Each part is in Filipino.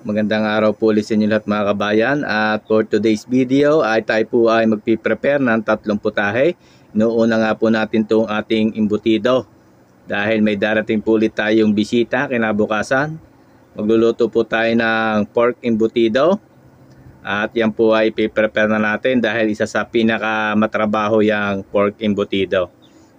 Magandang araw po ulit sa inyo lahat mga kabayan, at for today's video ay tayo po ay magpiprepare ng tatlong putahe. Inuuna nga po natin itong ating imbutido dahil may darating po ulit tayong bisita kinabukasan. Magluluto po tayo ng pork imbutido at yan po ay piprepare na natin dahil isa sa pinakamatrabaho yung pork imbutido.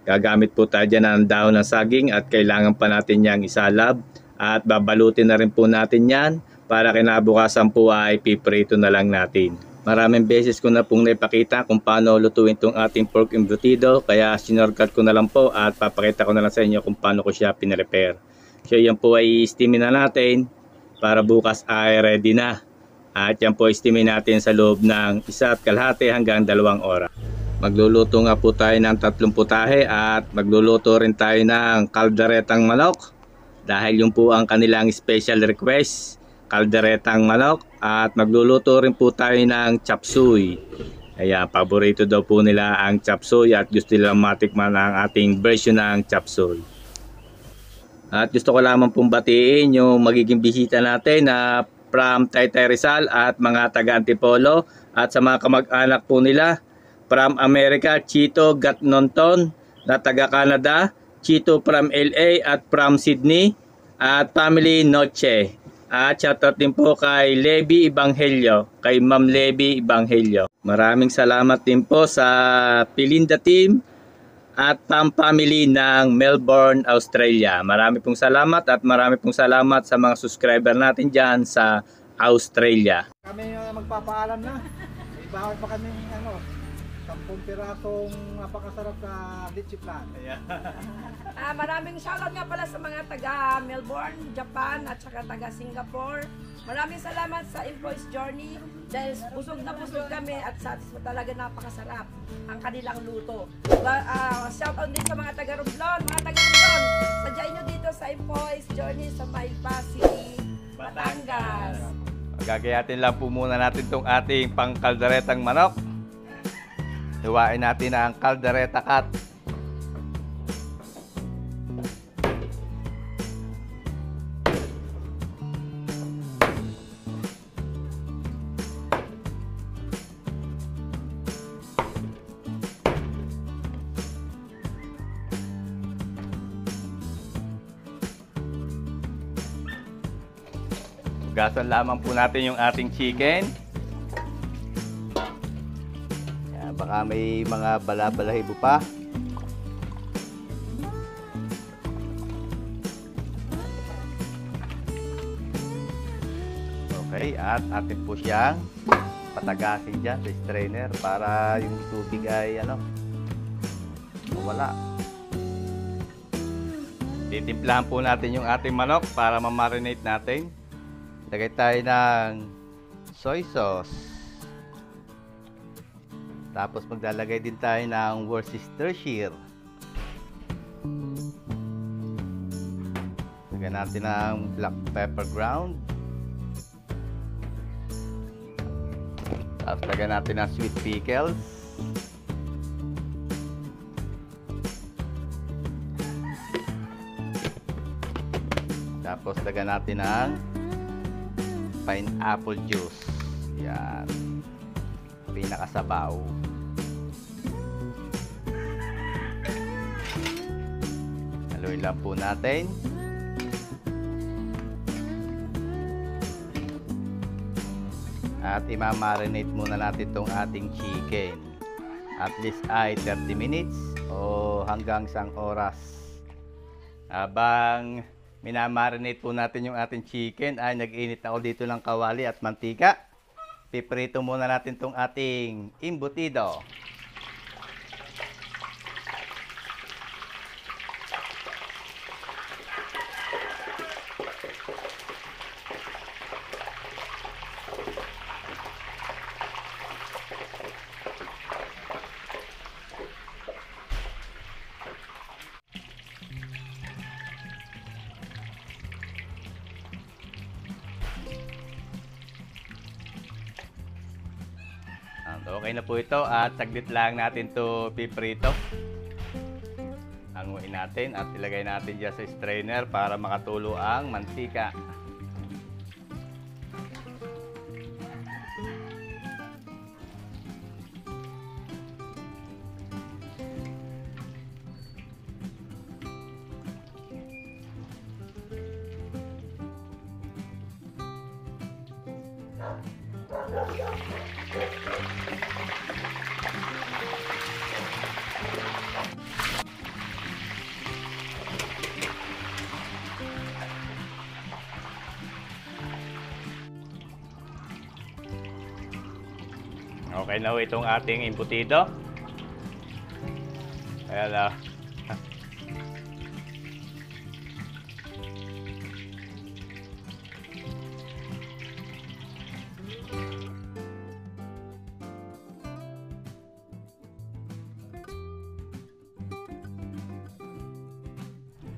Gagamit po tayo dyan ng dahon ng saging at kailangan pa natin yang isalab at babalutin na rin po natin yan para kinabukasan po ay piprito na lang natin. Maraming beses ko na pong naipakita kung paano lutuin itong ating pork embutido, kaya sinortcut ko na lang po at papakita ko na lang sa inyo kung paano ko siya pinrepare. So yan po ay steamin na natin para bukas ay ready na. At yan po ay steamin natin sa loob ng 1.5 hanggang 2 oras. Magluluto nga po tayo ng 3 putahe at magluluto rin tayo ng kalderetang manok dahil yung po ang kanilang special request, kalderetang manok, at magluluto rin po tayo ng chop suey. Ayan, paborito daw po nila ang chop suey at gusto nila matikman ang ating version ng chop suey. At gusto ko lamang pong batiin yung magiging bisita natin na from Taytay Rizal at mga taga Antipolo, at sa mga kamag-anak po nila from America, Chito Gatnonton, na taga Canada, Chito from LA at from Sydney, at family Noche. At shoutout din po kay Levi Ebanghelio, kay Ma'am Levi Ebanghelio. Maraming salamat din po sa Pilinda team at Pam family ng Melbourne, Australia. Marami pong salamat at marami pong salamat sa mga subscriber natin dyan sa Australia. Kami magpapaalam na. Ibawal pa kami 10 pirasong napakasarap na litchi flan. Maraming shoutout nga pala sa mga taga Melbourne, Japan at saka taga Singapore. Maraming salamat sa Employees Journey dahil busog na busog kami at talaga napakasarap ang kanilang luto. Shoutout din sa mga taga Romblon, sadyain nyo dito sa Employees Journey sa Maypa City, Batangas. Gagayatin lang po muna natin itong ating pangkalderetang manok. Hiwain natin ang kaldereta cut. Hugasan lamang po natin yung ating chicken. Yan, baka may mga bala-balahibo pa. Okay, at atin po siyang patagasin dyan sa strainer para yung tubig ay mawala. Titimplahan po natin yung ating manok para ma-marinate natin. Lagay tayo ng soy sauce. Tapos maglalagay din tayo ng Worcestershire. Lagyan natin ng black pepper ground. Tapos lagyan natin ng sweet pickles. Tapos lagyan natin ng pineapple juice. Yan. Pinakasabaw. Haluin lang po natin. At imamarinate muna natin itong ating chicken. At least ay 30 minutes o hanggang 1 oras. Habang minamarinate po natin yung ating chicken ay nag-init ako dito ng kawali at mantika. Piprito muna natin itong ating embutido. Okay na po ito at saglit lang natin to piprito. Hanguin natin at ilagay natin dyan sa strainer para makatulo ang mantika. Okay na ho itong ating embutido. Ayan na.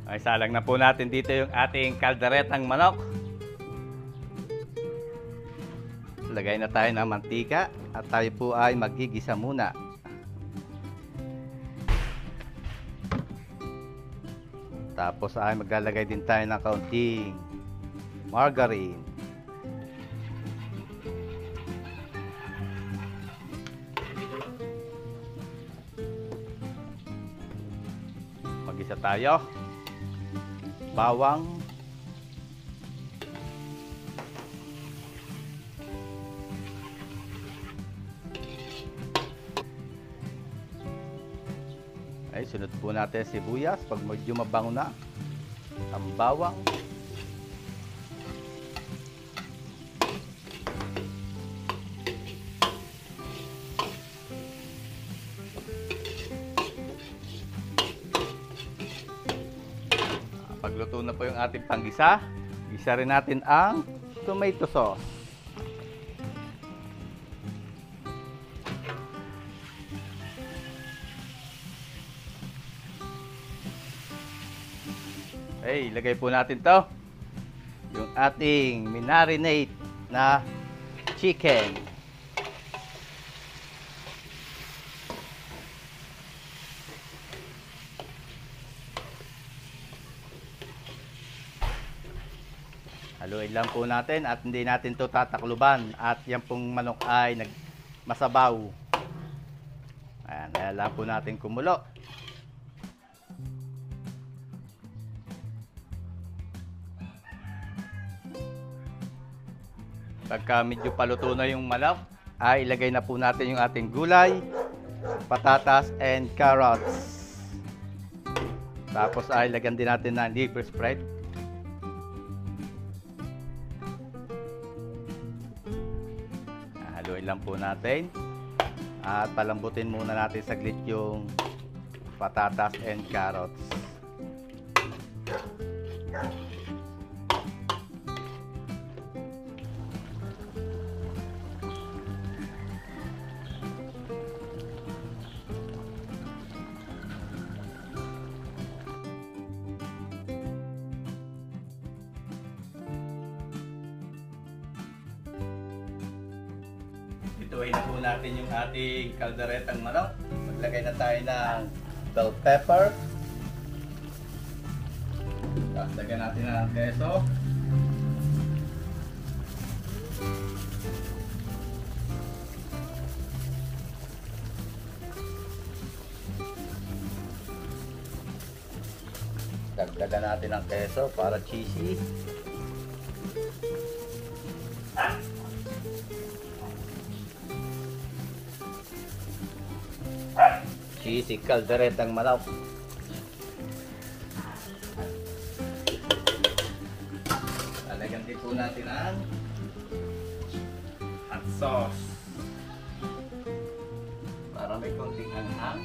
Ay, salang na po natin dito yung ating kalderetang manok. Lagay na tayo ng mantika at tayo po ay magigisa muna. Tapos ay maglalagay din tayo ng kaunting margarine. Magisa tayo. Bawang. Ay, sunod po natin sibuyas pag medyo mabango na. Ang bawang. Pagluto na po yung ating panggisa, gisa rin natin ang tomato sauce. Okay, ilagay po natin to yung ating minarinate na chicken. Haluin lang po natin at hindi natin to tatakluban at yan pong manok ay masabaw. Ayan, kaya lang po natin kumulo. Pagka medyo paluto na yung manok, ay ilagay na po natin yung ating gulay, patatas, and carrots. Tapos ay lagyan din natin ng liver spread. Haluin lang po natin. At palambutin muna natin saglit yung patatas and carrots. Ituin na po natin yung ating kalderetang manok. Maglagay na tayo ng bell pepper. Tapos lagyan natin ng keso. Dagdagan natin ng keso para cheesy. Cheesy kalderetang manok. Lalagyan din po natin ang hot sauce para may konting anghang.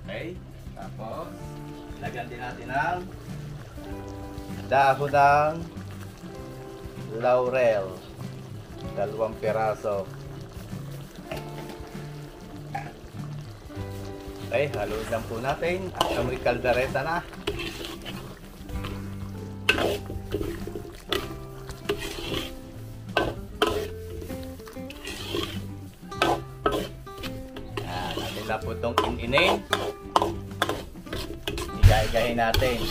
Okay, tapos lagyan din natin ang dahon ng laurel. 2 piraso. Okay, haluin lang po natin. At amoy kaldereta na. Natin lang po itong ininin. Igay-igayin natin.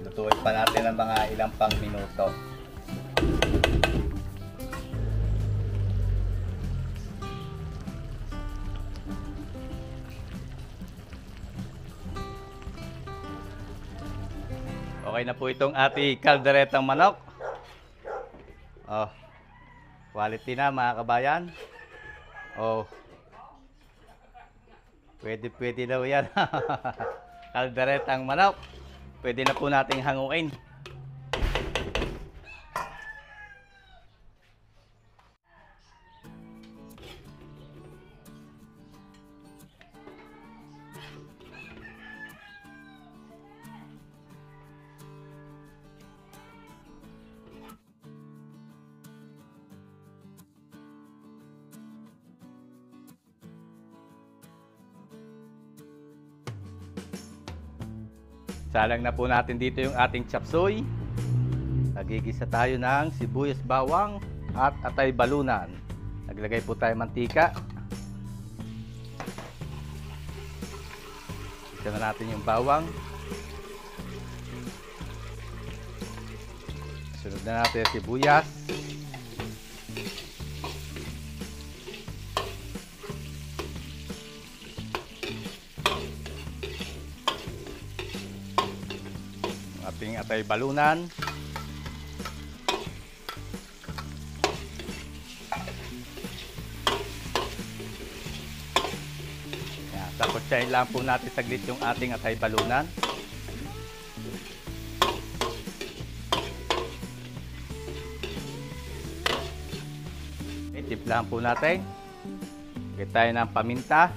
Lutuin pa natin ng mga ilang pang minuto. Okay na po itong ating kalderetang manok. Oh, quality na mga kabayan. Oh, pwede daw yan. Kalderetang manok. Pwede na po nating hanguin. Salang na po natin dito yung ating chop suey. Nagigisa tayo ng sibuyas bawang at atay balunan. Naglagay po tayo mantika. Isa na natin yung bawang. Sunod na natin yung sibuyas. Ating atay balunan. Yan, tapos tsahin lang po natin saglit yung ating atay balunan. Timplahan po natin. Lagay tayo ng paminta,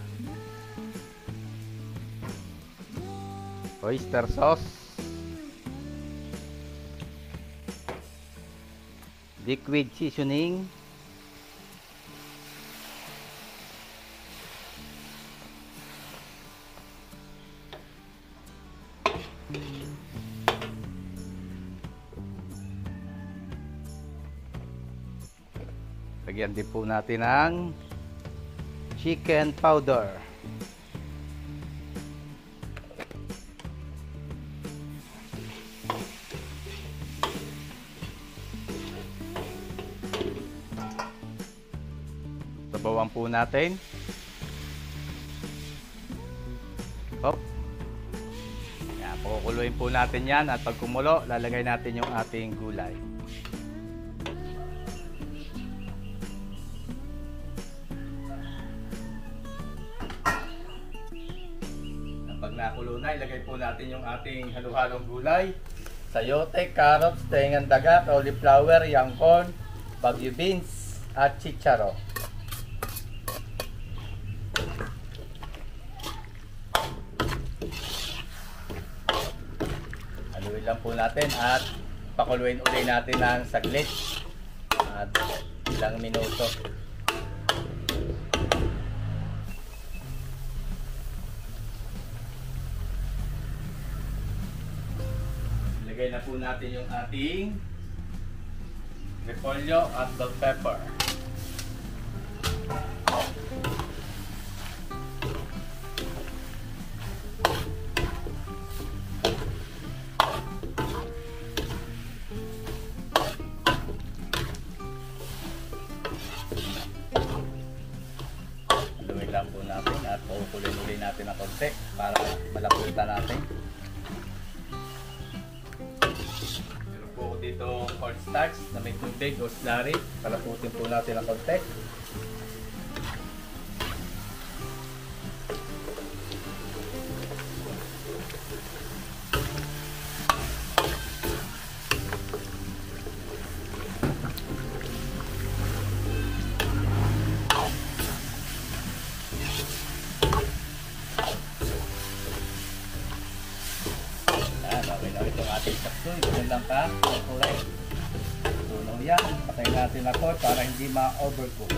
oyster sauce, liquid seasoning, lagyan din po natin ng chicken powder. Sabawan po natin. Hop. Yan, pakukuluin po natin yan at pag kumulo, lalagay natin yung ating gulay. Pag nakulo na, ilagay po natin yung ating halo-halong gulay. Sayote, carrots, tengan dagat, cauliflower, young corn, bagyo beans, at chicharo. Haluin lang po natin at pakuluin uli natin ng saglit at ilang minuto. Ilagay na po natin yung ating repolyo at bell pepper. Haluin lang po natin at kukulin uli natin ng konti para malaputan natin. Dito cornstarch na may tubig o slurry, palaputin po natin ng konti. Okay na itong ating saksoy. Ganyan lang ka. Kulay. Tunaw yan. Patayin natin ako para hindi ma-overcook.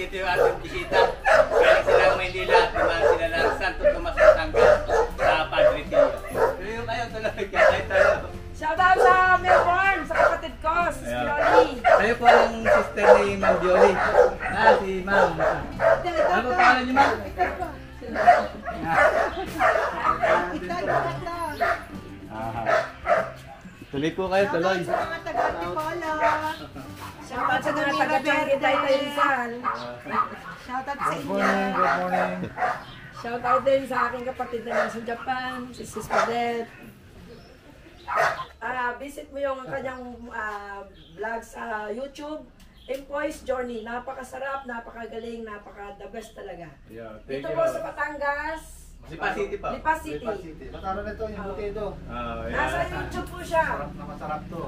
dito yung ating bisita. Galing sila ng Maynila at naman sila ng Santo Tomas Batangas sa Padre Tio. Tuloy kayo, tuloy. Kaya tayo. Shoutout sa Melbourne, sa kapatid ko, si Ayan. Pioli. Kayo po ang sister ni Ma'am Bioli. Si Ma'am. Ano po pangalan niyo, Ma'am? Tuloy po kayo, tuloy. Shoutout sa mga taga-Chongki Taytay Rizal. Good morning, good morning. Shoutout din sa aking kapatid na nasa Japan, si Sis Padet. Visit mo yung kanyang vlog sa YouTube, Employees Journey. Napakasarap, napakagaling, napaka-the best talaga. Yeah, Dito po sa Batangas, Lipa City pa. Lipa City. Matalo na ito, yung butido. Nasa YouTube po siya. Sarap na masarap to.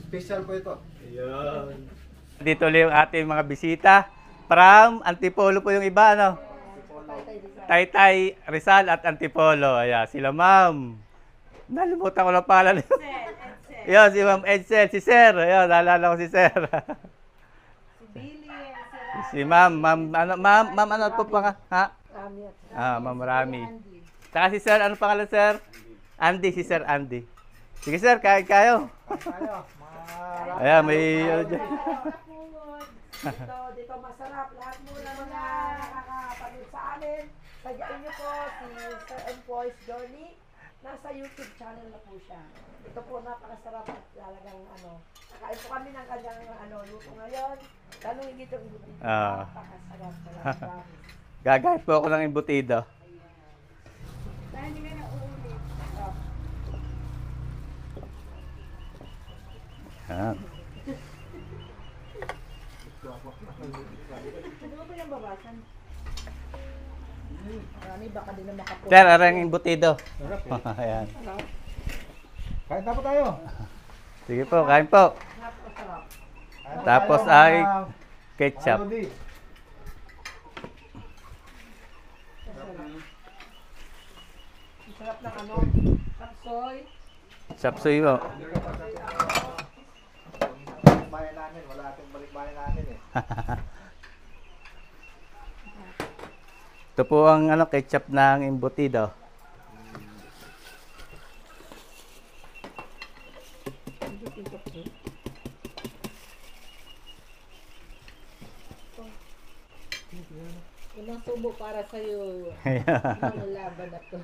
Special po ito. Dito ulit yung ating mga bisita. From Antipolo po yung iba, no? Taytay, Rizal at Antipolo. Ayan, sila ma'am. Nalimutan ko lang pala. Ayan, si Ma'am Edsel, si Sir. Ayan, naalala ko si Sir. Si Ma'am, Ma'am, ano po pa nga? Ha? Ma'am Rami. Saka si Sir, ano pangalan, Sir? Andy, si Sir Andy. Sige, Sir, kain kayo. Tayo, mga... Ayan, may... Dito masarap. Lahat mo na mga nakakapanood sa amin. Tagyain niyo po si Sir Employees Journey. Nasa YouTube channel na po siya. Ito po napakasarap at talagang nakain po kami ng kanyang luto ngayon. Ganun hindi ito yung napakasarap talaga. Gagahit po ako ng embutido. Ayan. Marami baka din na makapunta. Sir, arang embutido. Ayan. Kain na po tayo. Sige po, kain po. Napakasarap. Kain na Tapos tayo, ay mga ketchup. Lodi. Sarap ng kapsoy. Sapsoy mo. Bayan namin, wala akong balik bayan namin eh. Ito po ang ketchup ng embutido. Unang tubo para sa'yo. Ayan. Ang laban na to.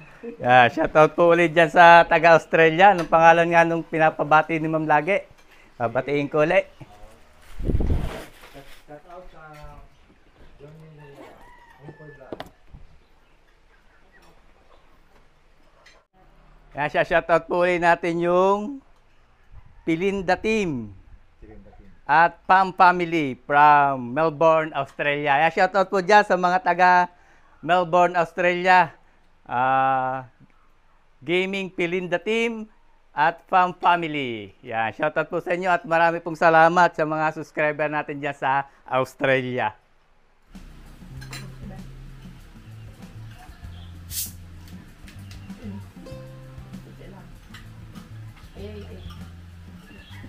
Shoutout po ulit dyan sa taga-Australia. Anong pangalan nga nung pinapabati ni Ma'am lagi? Babatiin ko ulit. Shout out sa yung vlog. Shoutout po ulit natin yung Pilinda Team at Pam Family from Melbourne, Australia. Shoutout po dyan sa mga taga Melbourne, Australia. Gaming Pilinda Team at Pam Family. Shoutout po sa inyo at marami pong salamat sa mga subscriber natin dyan sa Australia.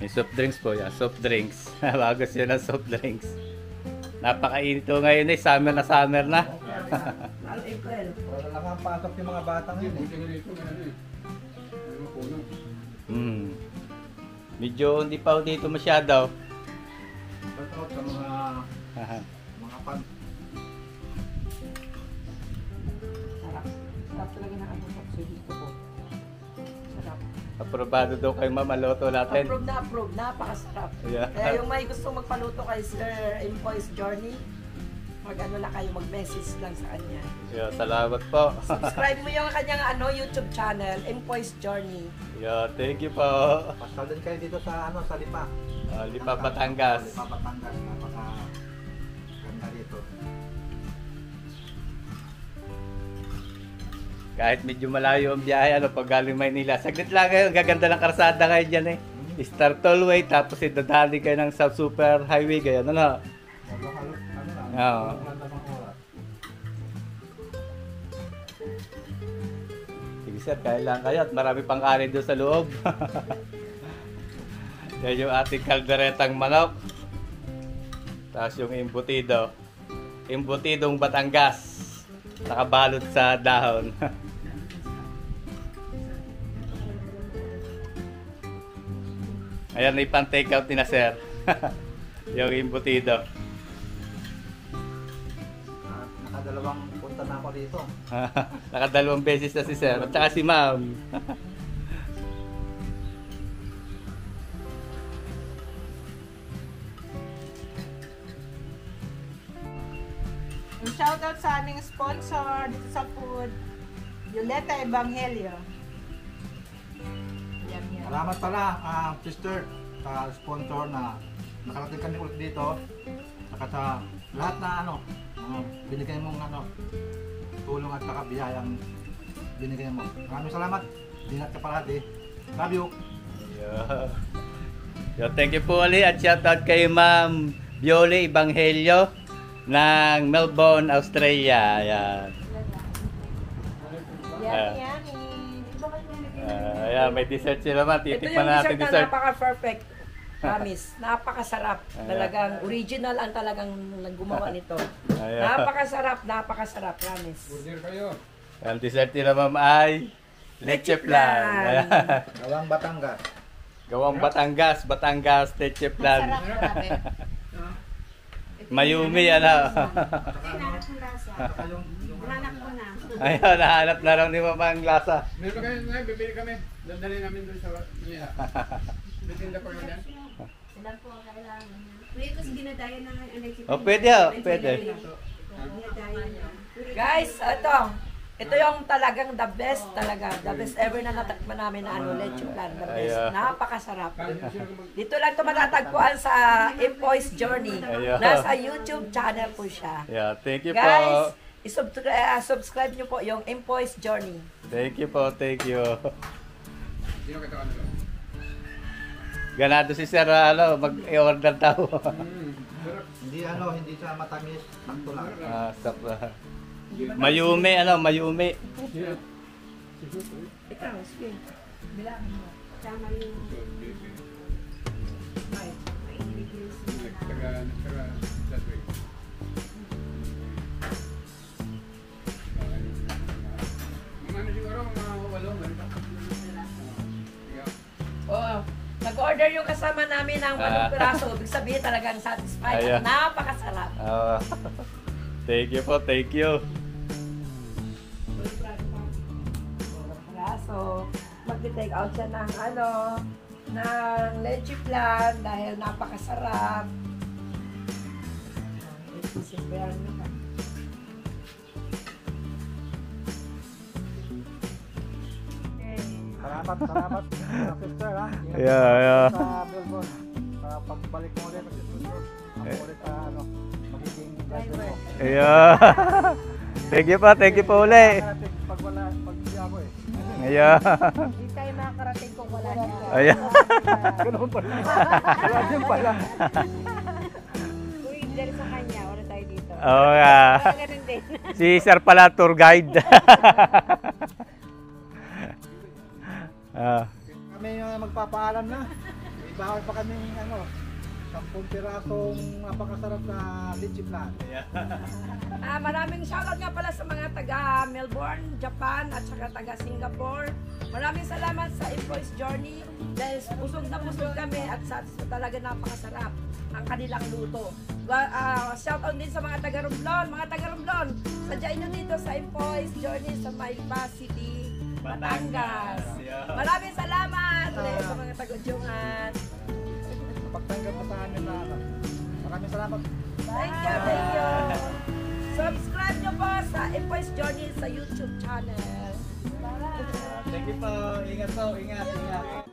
May soft drinks po, soft drinks. Bago siya ng soft drinks. Napakainit po ngayon summer na. Lalo April. Wala lang ang pasok yung mga bata ngayon eh. Medyo hindi pa ako dito masyado. Shout out sa mga pan. Sarap. Sarap talaga ng kapsoy dito po. Sarap. Aprobado daw kayo mamaloto natin. Approve na approve. Napakasarap. Yeah. Kaya yung may gusto magpaluto kay Sir Employees Journey, mag-message lang sa kanya. Salamat po. Subscribe mo yung kanyang YouTube channel, Employees Journey. Thank you po. Pasal din kayo dito sa sa Lipa. Lipa, Batangas. Lipa, Batangas. Napaka ganda dito. Kahit medyo malayo ang biyahe, pag galing Maynila. Saglit lang kayo, gaganda ng karsada kayo dyan Star Tollway, tapos idadali kayo ng South Super Highway, gaya Halos, Oo. Sige sir, kain lang kayo at marami pang kanin doon sa loob. Yan yung ating kalderetang manok. Tapos yung embutido. embutidong Batangas. Nakabalot sa dahon. Ayan, may pan-take out ni na sir. Yung embutido. Nakadalawang punta na ako dito. Nakadalawang beses na si sir. At saka si ma'am. Shoutout sa aming sponsor dito sa food, Violeta Evangelio. Yan, yan. Salamat pala, sister, sa sponsor na nakarating kami ulit dito. Saka sa lahat na binigay mong tulong at saka biyayang binigay mo. Maraming salamat. Ingat ka parati. Love you. So, thank you po ulit at shoutout kay Ma'am Viole Evangelio ng Melbourne, Australia. Ayan. Yan. Ayan, may dessert sila man. Ito Titikman yung na natin dessert na dessert. napaka-perfect. Promise. Napakasarap. Talagang original ang talagang gumawa nito. Ayan. Napakasarap. Promise. Ang dessert nila ma'am ay leche flan. Ayan. Gawang Batangas. Gawang Batangas leche flan. Masarap, grabe. Mayumi yan Hinahanap ng lasa. Saka yung Hinahanap ko na. Ayun, nahanap na lang ni mama ang lasa. Meron kayo ngayon, bibili kami. Dandali namin doon sa niya. Bitinda ko na yan. Ilan po ang kailangan niya? Pwede kasi ginadaya na nga yung electric. O, pwede. Ginadaya niya. Guys, ito yung talagang the best talaga. The best ever na natakman namin na leche flan. The best. Ayan. Napakasarap. Dito lang ito matatagpuan sa Empoy's Journey. Ayan. Nasa YouTube channel po siya. Yeah, thank you Guys, po. subscribe nyo po yung Empoy's Journey. Thank you po, thank you. Sino kita ka na? Ganado si Sir, mag-i-order daw. hindi siya matamis, sakto lang. Stop na. Mayumi, mayumi. Ikaw, sige. Bilangin mo. Tama yung Taga that way. Mga siguro, mga walong ganito. Oo. Nag-order yung kasama namin ng 8 piraso. Ibig sabihin talagang satisfied. Ayan. At napakasarap. Thank you po, thank you. So, mag-take out siya ng ng leche flan dahil napakasarap. Isipin mo ka. Salamat, sister, ha. Ingat Yeah. ka sa Melbourne. Pagbalik mo ulit, sister. Ako ulit, magiging driver mo. Yeah. Thank you po uli. Pag hindi ako Yeah. Hindi tayo makakarating kung wala siya. Ayan. Ganun pala. Wala din pala. Kung hindi sa kanya, wala tayo dito. Oo nga. Ganun din. Si Sir pala tour guide. Kami magpapaalam na. May bawal pa kami 10 pirasong napakasarap na leche flan. Maraming shoutout nga pala sa mga taga Melbourne, Japan at saka taga Singapore. Maraming salamat sa Empoy's Journey dahil busog na busog kami at talaga napakasarap ang kanilang luto. Shoutout din sa mga taga Romblon. Mga taga Romblon, sadyain nyo dito sa Empoy's Journey sa Maypa City, Batangas. Maraming salamat ulit sa mga taga-Udyungan. Pagtanggap mo sa amin na maraming salamat. Thank you. Subscribe nyo po sa Empoy's Journey sa YouTube channel. Thank you po. Ingat po. Ingat.